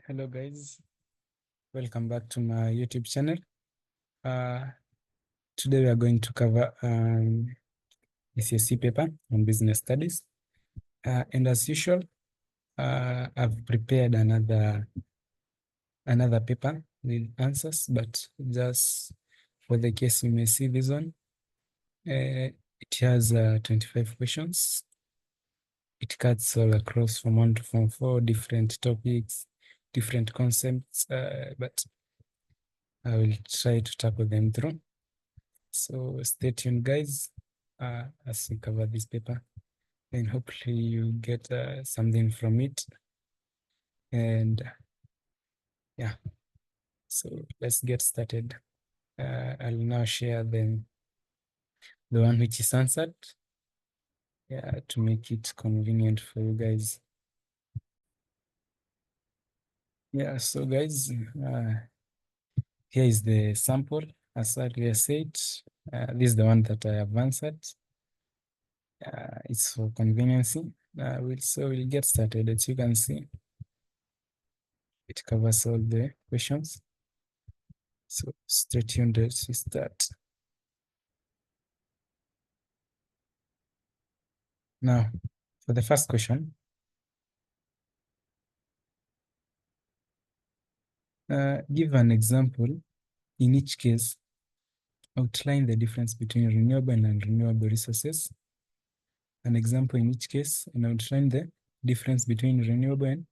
Hello guys, welcome back to my YouTube channel. Today we are going to cover Kcse paper on business studies. And as usual, I've prepared another paper with answers, but just for the case you may see this one, it has 25 questions. It cuts all across from 1 to Form 4, different topics, different concepts, but I will try to tackle them through. So stay tuned, guys, as we cover this paper, and hopefully you get something from it. And yeah, so let's get started. I'll now share the one which is answered, to make it convenient for you guys. Yeah, so guys, here is the sample. As earlier said, this is the one that I have answered. It's for convenience. We'll get started. As you can see, it covers all the questions. So stay tuned as we start. Now, for the first question, give an example. In each case, outline the difference between renewable and non-renewable resources. An example in each case, and outline the difference between renewable and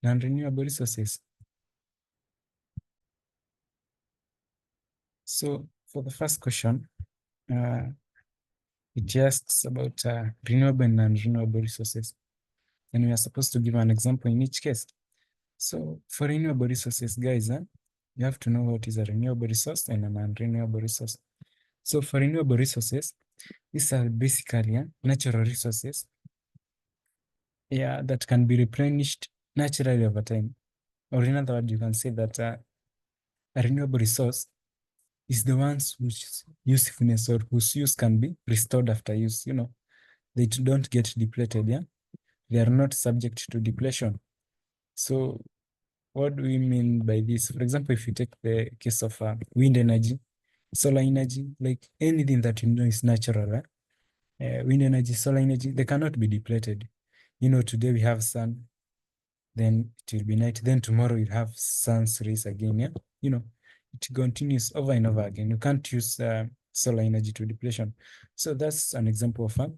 non-renewable resources. So for the first question, it asks about renewable and non-renewable resources. And we are supposed to give an example in each case. So for renewable resources, guys, you have to know what is a renewable resource and a non-renewable resource. So for renewable resources, these are basically natural resources that can be replenished naturally over time. Or in other words, you can say that a renewable resource is the ones whose usefulness or whose use can be restored after use. They don't get depleted, They are not subject to depletion. So what do we mean by this? For example, if you take the case of wind energy, solar energy, like anything that is natural, wind energy, solar energy, they cannot be depleted. Today we have sun, then it will be night, then tomorrow we'll have sun's rays again, it continues over and over again. You can't use solar energy to depletion. So that's an example of a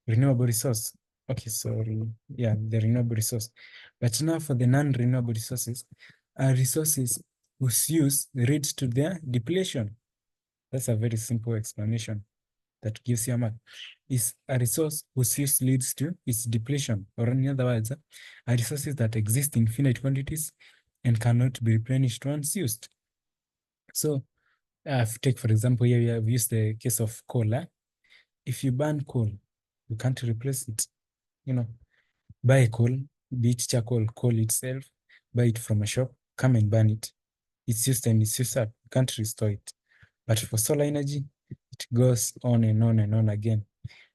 renewable resource. Okay, sorry. Yeah, the renewable resource. But now for the non-renewable resources, resources whose use leads to their depletion. That's a very simple explanation that gives you a mark. Is a resource whose use leads to its depletion, or in other words, are resources that exist in finite quantities and cannot be replenished once used. So, take for example, here we have used the case of coal. If you burn coal, you can't replace it. Buy coal, be it charcoal, coal itself, buy it from a shop, come and burn it. It's used and it's used up. You can't restore it. But for solar energy, it goes on and on and on again.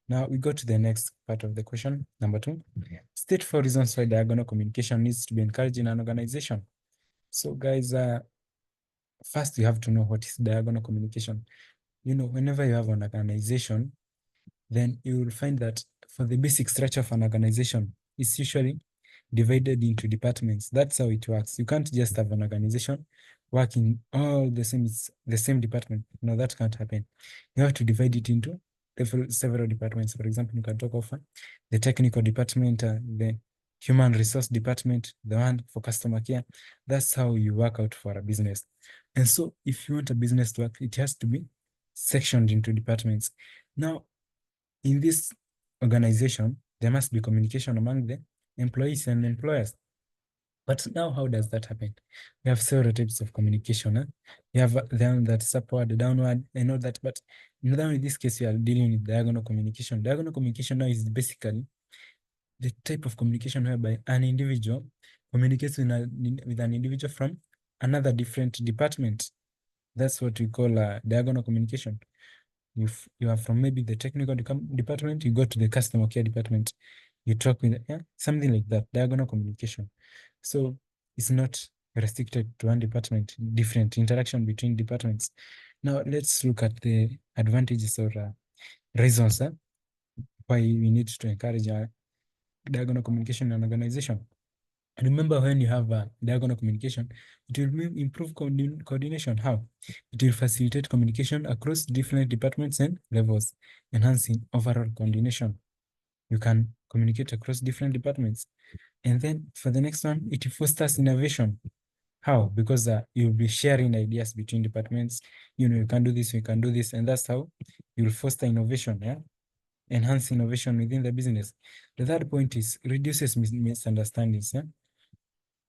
Now we go to the next part of the question, number 2. State 4 reasons why diagonal communication needs to be encouraged in an organization. So guys, first you have to know what is diagonal communication. Whenever you have an organization, then you will find that for the basic structure of an organization, it's usually divided into departments. That's how it works. You can't just have an organization working all the same department. No, that can't happen. You have to divide it into several departments. For example, you can talk of the technical department, the human resource department, the one for customer care. That's how you work out for a business. And so if you want a business to work, it has to be sectioned into departments. Now, in this organization, there must be communication among the employees and employers. But now, how does that happen? We have several types of communication. We have them that's upward, downward, and all that. But now in this case, we are dealing with diagonal communication. Diagonal communication now is basically the type of communication whereby an individual communicates with an individual from another different department. That's what we call diagonal communication. If you are from maybe the technical department, you go to the customer care department, you talk with, something like that, diagonal communication. So is not restricted to one department, different interaction between departments. Now, let's look at the advantages or reasons why we need to encourage diagonal communication in an organization. Remember, when you have diagonal communication, it will improve coordination. How? It will facilitate communication across different departments and levels, enhancing overall coordination. You can communicate across different departments. And then for the next one, it fosters innovation. How? Because you'll be sharing ideas between departments. You can do this, you can do this, and that's how you'll foster innovation, yeah? Enhance innovation within the business. The third point is reduces misunderstandings, yeah?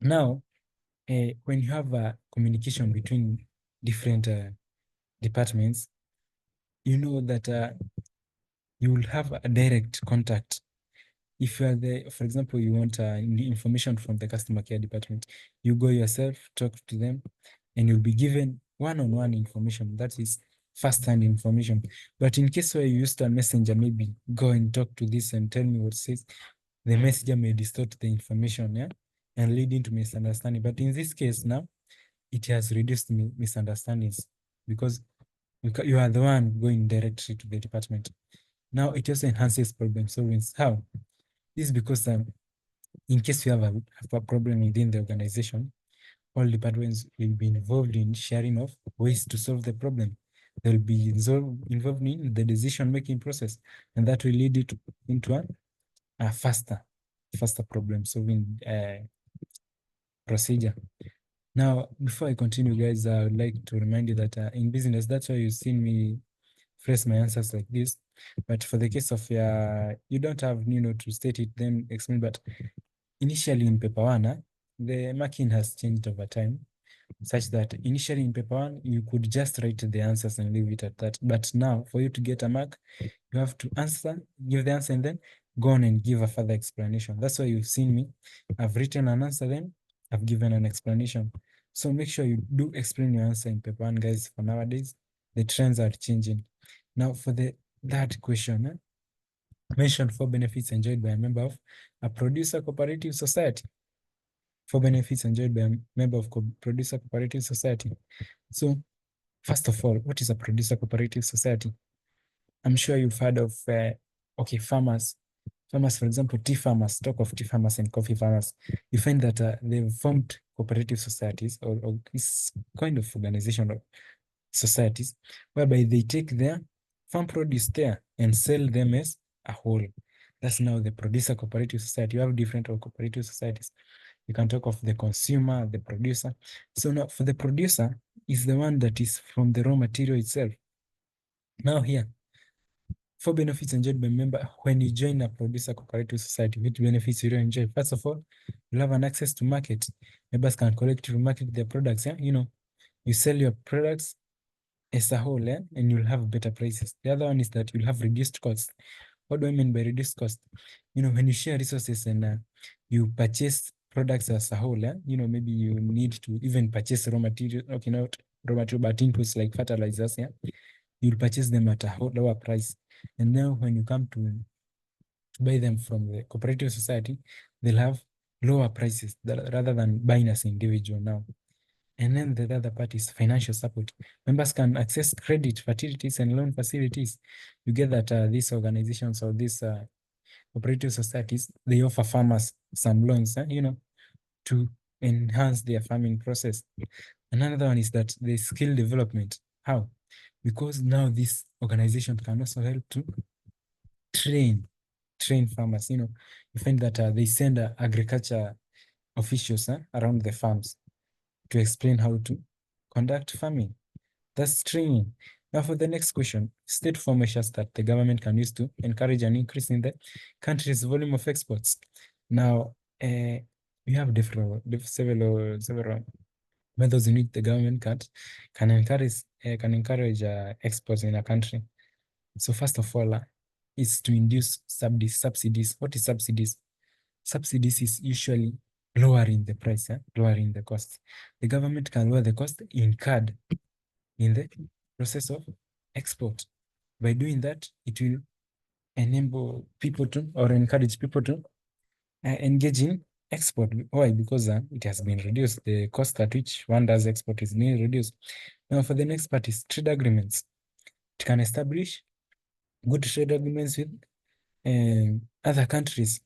Now, when you have communication between different departments, you know that you will have a direct contact. If you are for example, you want information from the customer care department, you go yourself, talk to them, and you'll be given one-on-one information. That is first-hand information. But in case where you used a messenger, maybe go and talk to this and tell me what it says, the messenger may distort the information, yeah, and lead into misunderstanding. But in this case now, it has reduced misunderstandings because you are the one going directly to the department. Now it also enhances problem solving. How? This is because in case you have a problem within the organization, all departments will be involved in sharing of ways to solve the problem. They'll be involved in the decision-making process, and that will lead it into a faster problem-solving procedure. Now, before I continue, guys, I would like to remind you that in business, that's why you've seen me phrase my answers like this. But for the case of you don't have, to state it, then explain. But initially in paper one, the marking has changed over time, such that initially in paper one, you could just write the answers and leave it at that. But now, for you to get a mark, you have to give the answer, and then go on and give a further explanation. That's why you've seen me. I've written an answer, then I've given an explanation. So make sure you do explain your answer in paper one, guys. For nowadays, the trends are changing. Now, for that question, mention 4 benefits enjoyed by a member of a producer cooperative society. 4 benefits enjoyed by a member of producer cooperative society. So, first of all, what is a producer cooperative society? I'm sure you've heard of, farmers. Farmers, for example, tea farmers, talk of tea farmers and coffee farmers. You find that they've formed cooperative societies or this kind of organizational societies whereby they take their farm produce there and sell them as a whole. That's now the producer cooperative society. You have different cooperative societies. You can talk of the consumer, the producer. So now for the producer is the one that is from the raw material itself. Now here, 4 benefits enjoyed by member when you join a producer cooperative society. Which benefits you enjoy? First of all, you'll have an access to market. Members can collectively market their products. Yeah? You sell your products as a whole, and you'll have better prices. The other one is that you'll have reduced costs. What do I mean by reduced cost? When you share resources and you purchase products as a whole, maybe you need to even purchase raw material, okay, not raw material, but inputs like fertilizers, yeah, you'll purchase them at a lower price. And now when you come to buy them from the cooperative society, they'll have lower prices rather than buying as individual now. And then the other part is financial support. Members can access credit, facilities, and loan facilities. You get that these organizations or these cooperative societies, they offer farmers some loans, to enhance their farming process. Another one is that the skill development. How? Because now this organization can also help to train farmers. You find that they send agriculture officials around the farms to explain how to conduct farming. That's training. Now for the next question, state 4 measures that the government can use to encourage an increase in the country's volume of exports. Now, we have several methods in which the government can encourage exports in a country. So first of all, is to induce subsidies. What is subsidies? Subsidies is usually lowering the price, lowering the cost. The government can lower the cost incurred in the process of export. By doing that, it will enable people to or encourage people to engage in export. Why? Because it has been reduced. The cost at which one does export is being reduced. Now, for the next part is trade agreements. It can establish good trade agreements with other countries.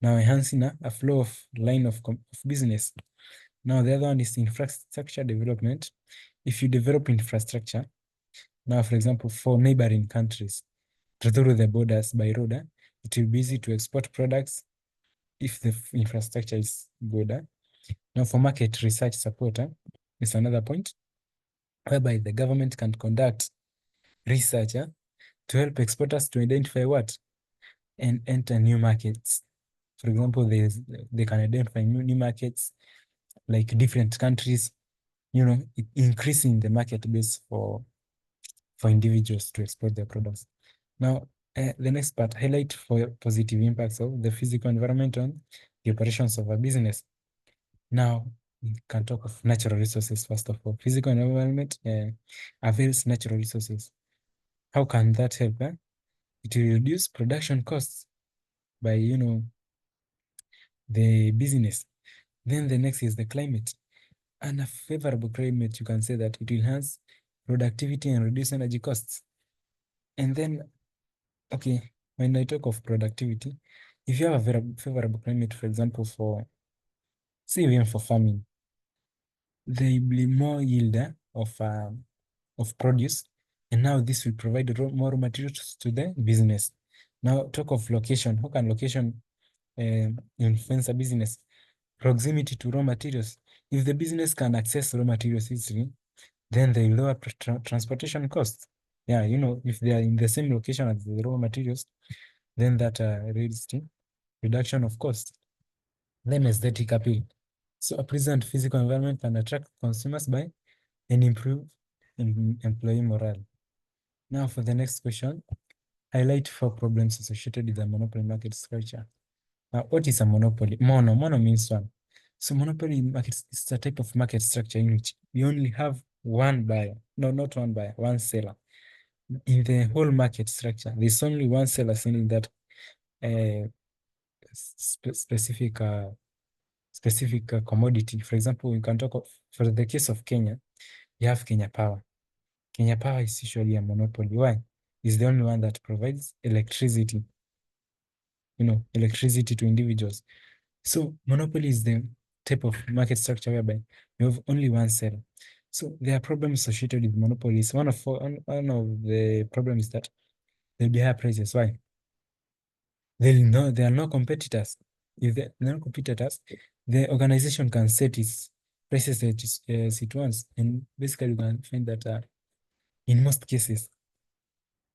Now, enhancing a flow of line of business. Now, the other one is infrastructure development. If you develop infrastructure, now, for example, for neighboring countries, through the borders by road, it will be easy to export products if the infrastructure is good. Now, for market research support, is another point whereby the government can conduct research to help exporters to identify what and enter new markets. For example, they can identify new markets like different countries, increasing the market base for individuals to export their products. Now, the next part, highlight for positive impacts of the physical environment on the operations of a business. Now, we can talk of natural resources first of all. Physical environment avails natural resources. How can that help? It will reduce production costs by, the business. Then the next is the climate. And a favorable climate, you can say that it will enhance productivity and reduce energy costs. And then, okay, when I talk of productivity, if you have a very favorable climate, for example, say even for farming, there will be more yield of produce, and now this will provide more materials to the business. Now, talk of location. How can location influence a business? Proximity to raw materials. If the business can access raw materials easily, then they lower transportation costs. Yeah, if they are in the same location as the raw materials, then that leads to reduction of cost. Then aesthetic appeal. So a pleasant physical environment can attract consumers by and improve employee morale. Now for the next question, highlight 4 problems associated with the monopoly market structure. Now, what is a monopoly? Mono means one. So monopoly market is a type of market structure in which we only have one buyer. No, not one buyer, one seller. In the whole market structure, there's only one seller selling that uh, specific commodity. For example, we can talk of, for the case of Kenya, you have Kenya Power. Kenya Power is usually a monopoly. Why? It's the only one that provides electricity, electricity to individuals. So monopoly is the type of market structure whereby you have only one seller. So there are problems associated with monopolies. One of the problems is that there'll be higher prices. Why? There are no competitors. If there are no competitors, the organization can set its prices as it wants. And basically, you can find that in most cases,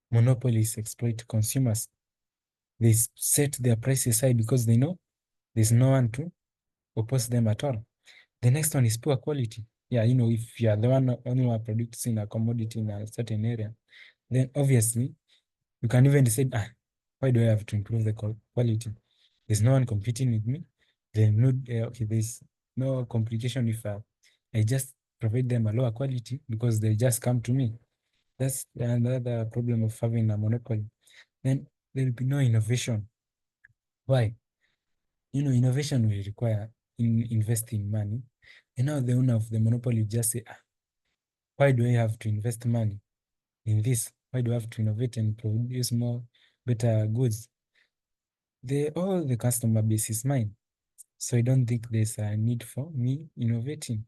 monopolies exploit consumers. They set their prices high because they know there's no one to oppose them at all. The next one is poor quality. Yeah, if you are the only one producing a commodity in a certain area, then obviously you can even decide, why do I have to improve the quality? There's no one competing with me. There's no complication if I just provide them a lower quality because they just come to me. That's another problem of having a monopoly. Then there will be no innovation. Why? Innovation will require investing money. And now the owner of the monopoly just say, why do I have to invest money in this? Why do I have to innovate and produce more better goods? All the customer base is mine. So I don't think there's a need for me innovating.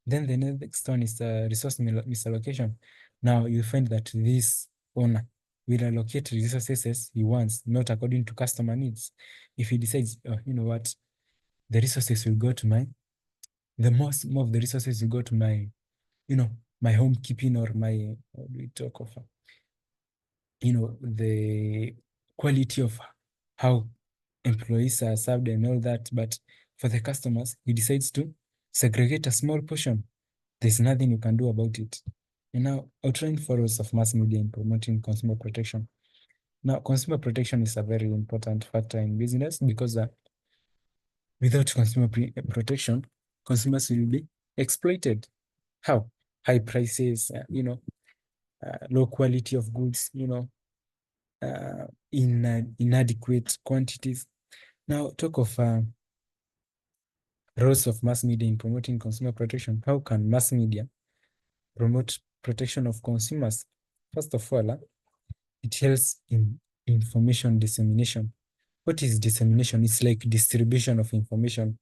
Then the next one is resource misallocation. Now you find that this owner will allocate resources as he wants, not according to customer needs. If he decides, you know what, the resources will go to more of the resources will go to my homekeeping or my, what do we talk of, the quality of how employees are served and all that. But for the customers, he decides to segregate a small portion. There's nothing you can do about it. And now, outline roles of mass media in promoting consumer protection. Now, consumer protection is a very important factor in business because without consumer protection, consumers will be exploited. How? High prices, low quality of goods, in inadequate quantities. Now, talk of Roles of mass media in promoting consumer protection. How can mass media promote protection of consumers? First of all, it helps in information dissemination. What is dissemination? It's like distribution of information.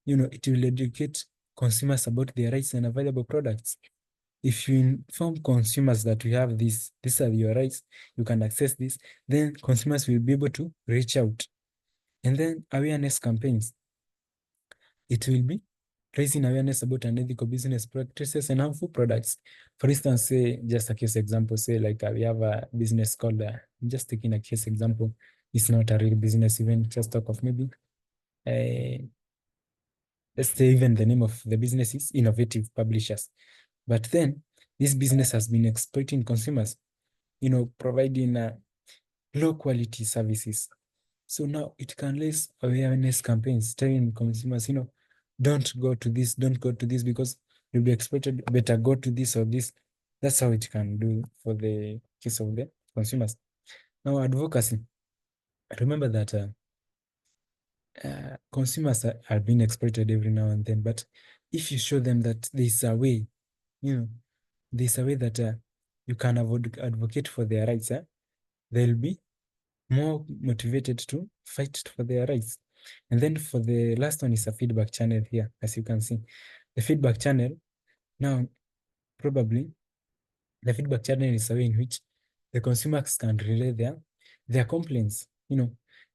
It will educate consumers about their rights and available products. If you inform consumers that we have this, these are your rights, you can access this, then consumers will be able to reach out. And then awareness campaigns. It will be raising awareness about unethical business practices and harmful products. For instance, say, just a case example, say like we have a business called, just taking a case example, it's not a real business, even just talk of maybe, let's say even the name of the business is Innovative Publishers. But then this business has been exploiting consumers, providing low quality services. So now it can raise awareness campaigns telling consumers, don't go to this, don't go to this because you'll be exploited. Better go to this or this. That's how it can do for the case of the consumers. Now, advocacy. Remember that consumers are being exploited every now and then, but if you show them that there's a way, there's a way that you can advocate for their rights, they'll be more motivated to fight for their rights. And then for the last one is a feedback channel here, as you can see. The feedback channel, now probably the feedback channel is a way in which the consumers can relay their complaints,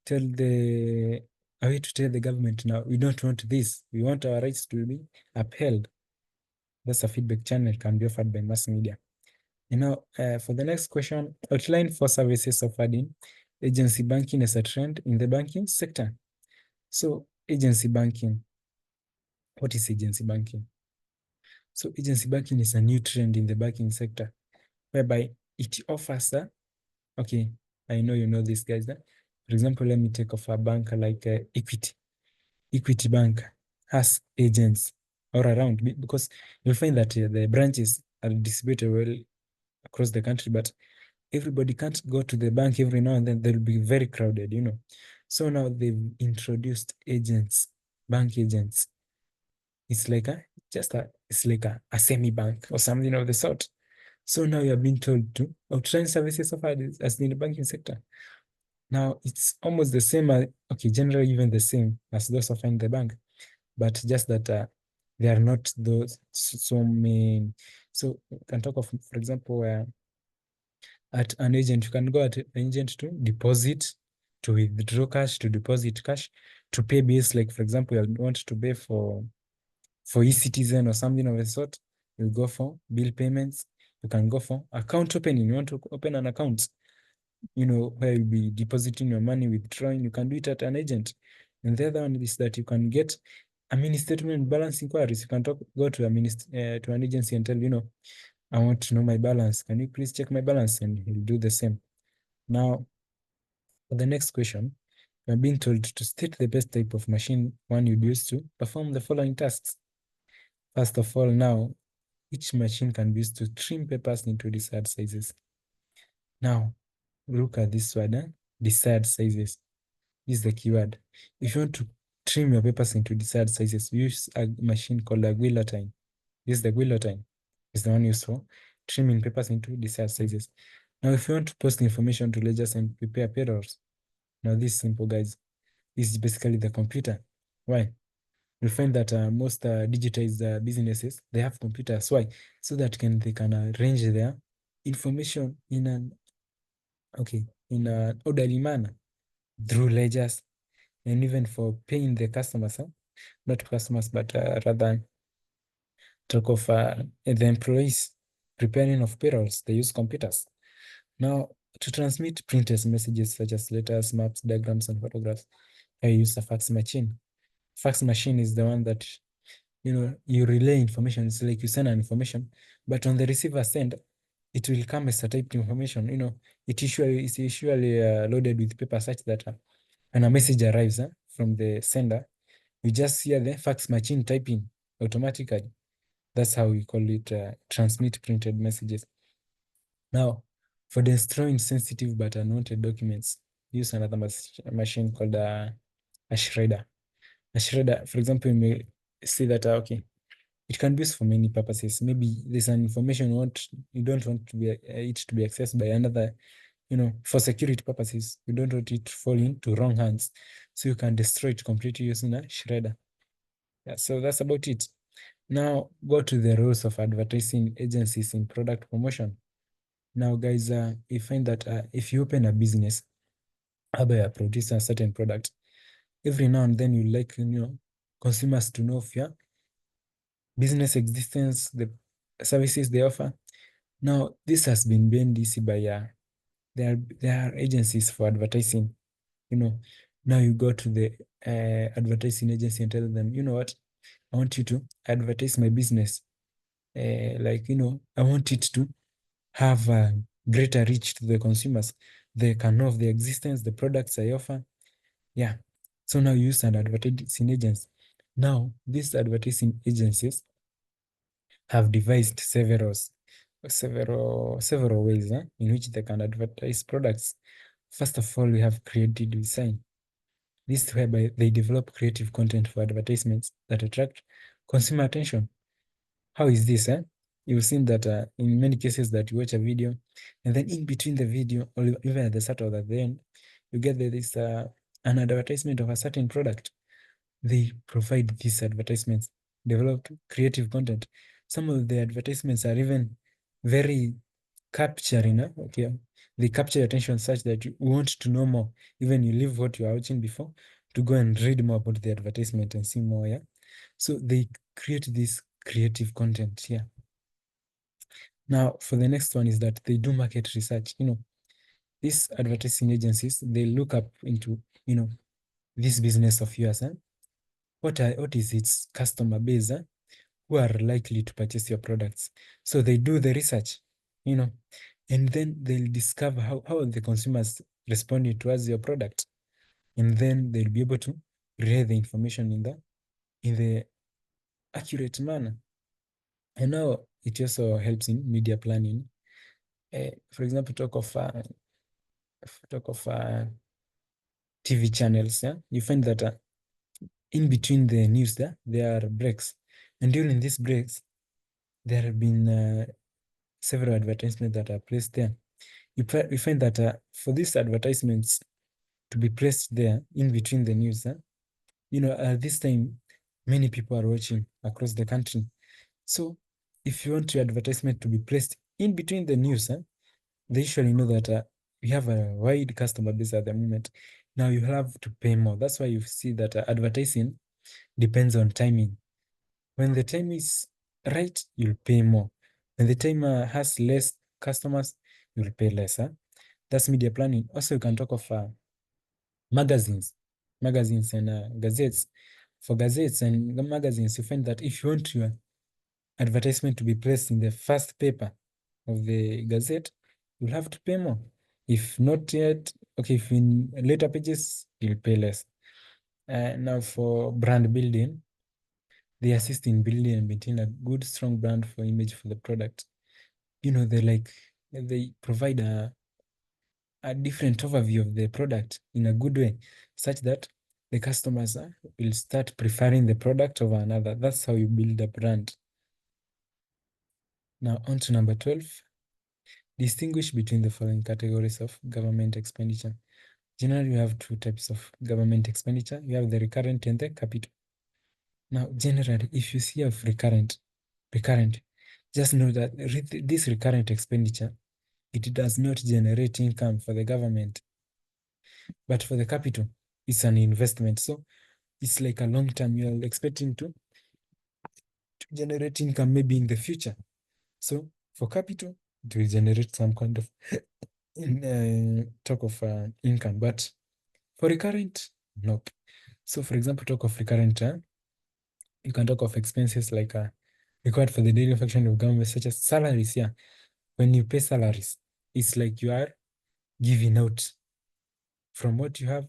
tell the a way to tell the government, now we don't want this, we want our rights to be upheld. That's a feedback channel can be offered by mass media. For the next question, outline 4 services offered in agency banking as a trend in the banking sector. So agency banking, what is agency banking? So agency banking is a new trend in the banking sector, whereby it offers okay, I know you know these guys. For example, let me take off a bank like Equity. Equity Bank has agents all around because you'll find that the branches are distributed well across the country, but everybody can't go to the bank every now and then. They'll be very crowded, So now they've introduced agents, bank agents. It's like a semi-bank or something of the sort. So now you're being told to outline services offered as in the banking sector. Now it's almost the same, okay, generally even the same as those offered in the bank, but just that they are not those so many. So you can talk of, for example, at an agent, you can go at an agent to deposit, to withdraw cash, to deposit cash, to pay bills. Like, for example, you want to pay for e-citizen or something of the sort, you go for bill payments. You can go for account opening. You want to open an account, where you'll be depositing your money, withdrawing. You can do it at an agent. And the other one is that you can get a mini statement balance inquiries. You can go to to an agency and tell, I want to know my balance. Can you please check my balance? And he'll do the same. Now, for the next question, you're being told to state the best type of machine one you'd use to perform the following tasks. First of all, now, each machine can be used to trim papers into desired sizes. Now, look at this word, desired sizes. This is the keyword. If you want to trim your papers into desired sizes, use a machine called a guillotine. This is the guillotine. It's the one used for trimming papers into desired sizes. Now, if you want to post information to ledgers and prepare payrolls, now this is simple, guys. This is basically the computer. Why? You'll find that most digitized businesses, they have computers. Why? So that they can arrange their information in an orderly manner through ledgers, and even for paying the customers, not customers, but rather talk of the employees preparing of payrolls. They use computers. Now, to transmit printed messages such as letters, maps, diagrams, and photographs, I use a fax machine. Fax machine is the one that, you relay information. It's like you send an information, but on the receiver send, it will come as a typed information. It's usually loaded with paper such that when a message arrives from the sender, you just hear the fax machine typing automatically. That's how we call it transmit printed messages. Now, for destroying sensitive but unwanted documents, use another machine called a shredder. A shredder, for example, see that okay, it can be used for many purposes. Maybe there's an information you don't want to be it to be accessed by another, for security purposes. You don't want it to fall into wrong hands. So you can destroy it completely using a shredder. Yeah, so that's about it. Now go to the roles of advertising agencies in product promotion. Now, guys, you find that if you open a business, by producing a certain product, every now and then you like, consumers to know of your business existence, the services they offer. Now, this has been made easy by there are agencies for advertising. You know, now you go to the advertising agency and tell them, you know what, I want you to advertise my business. I want it to have a greater reach to the consumers. They can know of the existence, the products I offer. Yeah. So now you use an advertising agents. Now, these advertising agencies have devised several ways in which they can advertise products. First of all, we have creative design. This is whereby they develop creative content for advertisements that attract consumer attention. How is this? You've seen that in many cases that you watch a video, and then in between the video, or even at the start or at the end, you get this an advertisement of a certain product. They provide these advertisements, develop creative content. Some of the advertisements are even very capturing. Okay, they capture your attention such that you want to know more. Even you leave what you are watching before to go and read more about the advertisement and see more. Yeah, so they create this creative content. Yeah. Now, for the next one is that they do market research. These advertising agencies, they look up into, this business of yours. What is its customer base who are likely to purchase your products? So they do the research, you know, and then they'll discover how the consumers responded towards your product. And then they'll be able to relay the information in the accurate manner. And now it also helps in media planning. For example, talk of TV channels. Yeah, you find that in between the news there are breaks, and during these breaks, there have been several advertisements that are placed there. You find that for these advertisements to be placed there in between the news, at this time, many people are watching across the country. So if you want your advertisement to be placed in between the news, they usually know that we have a wide customer base at the moment. Now you have to pay more. That's why you see that advertising depends on timing. When the time is right, you'll pay more. When the time has less customers, you'll pay less. That's media planning. Also, you can talk of magazines and gazettes. For gazettes and magazines, you find that if you want your advertisement to be placed in the first paper of the gazette, you'll have to pay more. If not yet, okay, if in later pages, you'll pay less. Now for brand building, they assist in building and maintain a good, strong brand for image for the product. They provide a different overview of the product in a good way, such that the customers will start preferring the product over another. That's how you build a brand. Now, on to number 12. Distinguish between the following categories of government expenditure. Generally, you have two types of government expenditure. You have the recurrent and the capital. Now, generally, if you see of recurrent, just know that this recurrent expenditure, it does not generate income for the government. But for the capital, it's an investment. So it's like a long term, you're expecting to generate income maybe in the future. So for capital, it will generate some kind of talk of income. But for recurrent, nope. So for example, talk of recurrent, you can talk of expenses like required for the daily function of government, such as salaries. Yeah. When you pay salaries, it's like you are giving out from what you have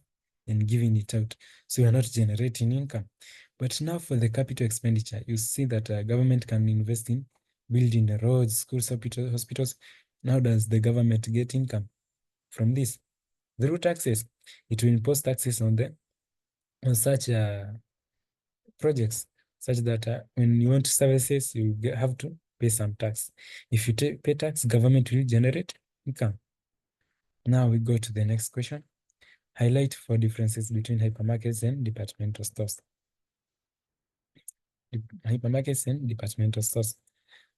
and giving it out. So you're not generating income. But now for the capital expenditure, you see that government can invest in building the roads, schools, hospitals. Now does the government get income from this? Through taxes. It will impose taxes on such projects. such that when you want services, you have to pay some tax. If you pay tax, government will generate income. Now we go to the next question. Highlight 4 differences between hypermarkets and departmental stores. Hypermarkets and departmental stores.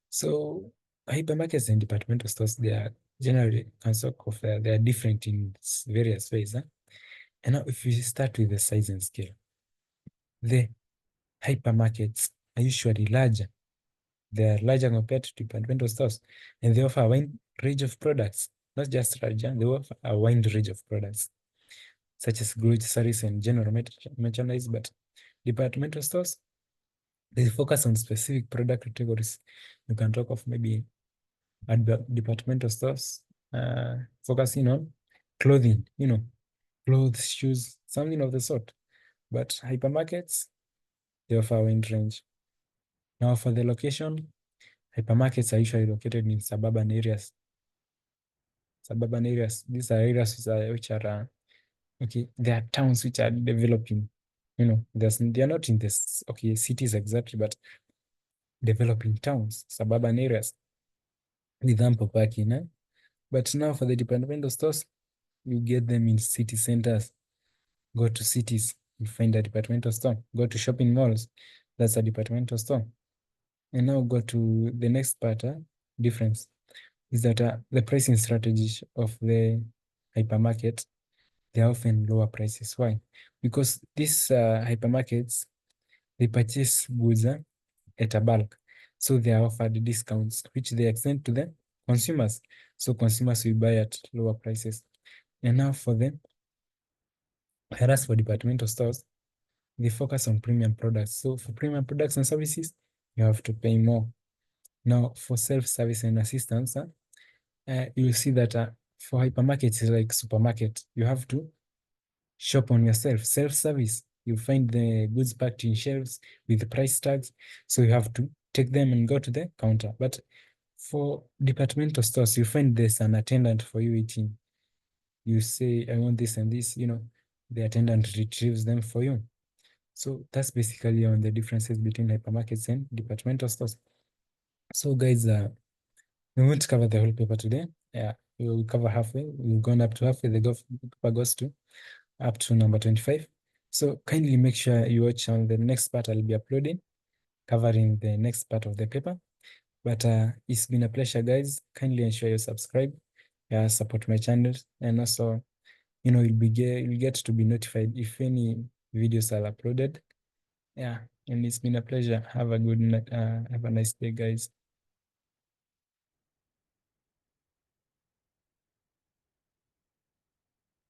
So hypermarkets and departmental stores, they are generally they are different in various ways. And now if we start with the size and scale, the hypermarkets are usually larger. They are larger compared to departmental stores, and they offer a wide range of products. Not just larger, they offer a wide range of products, such as groceries and general merchandise. But departmental stores, they focus on specific product categories. You can talk of maybe at departmental stores, focusing on clothing, clothes, shoes, something of the sort. But hypermarkets, they offer a wide range. Now for the location, hypermarkets are usually located in suburban areas. Suburban areas, these are areas which are okay, there are towns which are developing. They are not in this cities exactly, but developing towns, suburban areas with ample parking. But now for the departmental stores, you get them in city centers. Go to cities, you find a departmental store. Go to shopping malls, that's a departmental store. And now go to the next part, difference, is that the pricing strategy of the hypermarket, they're often lower prices. Why? Because these hypermarkets, they purchase goods at a bulk. So they are offered discounts, which they extend to the consumers. So consumers will buy at lower prices. And now for them, whereas for departmental stores, they focus on premium products. So for premium products and services, you have to pay more. Now for self-service and assistance, you'll see that for hypermarkets, it's like supermarket. You have to shop on yourself. Self-service, you find the goods packed in shelves with the price tags. So you have to take them and go to the counter. But for departmental stores, you find there's an attendant for you eating. You say, I want this and this, the attendant retrieves them for you. So that's basically on the differences between hypermarkets and departmental stores. So guys, we won't cover the whole paper today. Yeah, we will cover halfway. We've gone up to halfway. The paper goes to up to number 25. So kindly make sure you watch on the next part I'll be uploading, covering the next part of the paper. But it's been a pleasure, guys. Kindly ensure you subscribe, support my channel, and also, you'll get to be notified if any videos are uploaded. Yeah, and it's been a pleasure. Have a good night. Have a nice day, guys.